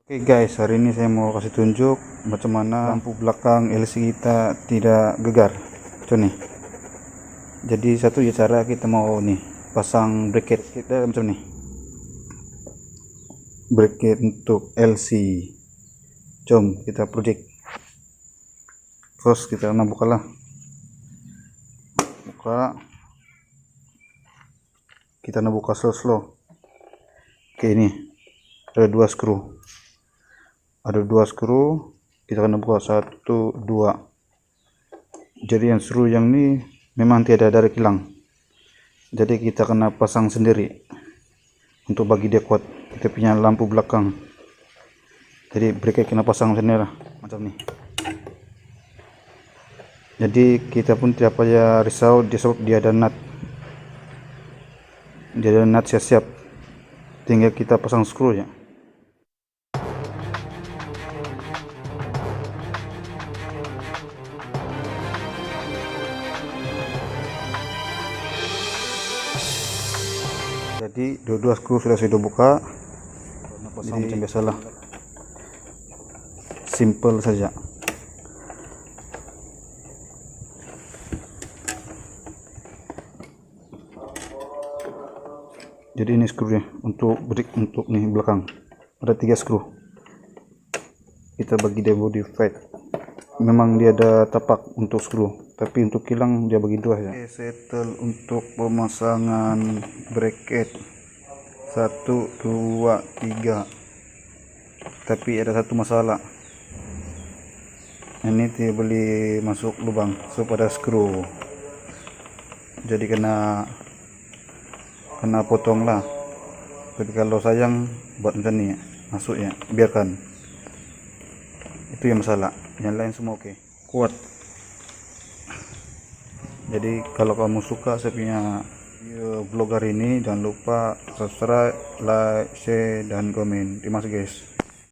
Oke guys, hari ini saya mau kasih tunjuk macam mana lampu belakang LC kita tidak gegar. Macam nih. Jadi satu cara kita mau nih pasang bracket kita macam nih. Bracket untuk LC. Jom kita project. Terus kita nak bukalah. Buka. Kita nak buka slow. Oke, ini ada dua skru. Kita akan buka 1, 2. Jadi yang screw yang ini memang tidak ada kilang, jadi kita kena pasang sendiri untuk bagi dia kuat. Kita punya lampu belakang, jadi bracket kena pasang sendiri lah macam ni. Jadi kita pun tidak payah risau dia ada nut, siap-siap, tinggal kita pasang skru ya. Jadi dua skru sudah saya buka, pasang macam biasalah, simple saja. Jadi ini skrunya untuk brick untuk nih belakang, ada 3 skru. Kita bagi dia body flat, memang dia ada tapak untuk skru, tapi untuk kilang dia bagi 2 ya. Oke, settle untuk pemasangan bracket 1, 2, 3. Tapi ada satu masalah, ini tidak boleh masuk lubang sebab ada skru, jadi kena potong lah. Tapi kalau sayang buat macam ni masuk ya, biarkan. Itu yang masalah, yang lain semua oke, kuat. Jadi kalau kamu suka saya punya video vlog hari ini, jangan lupa subscribe, like, share, dan komen. Terima kasih guys.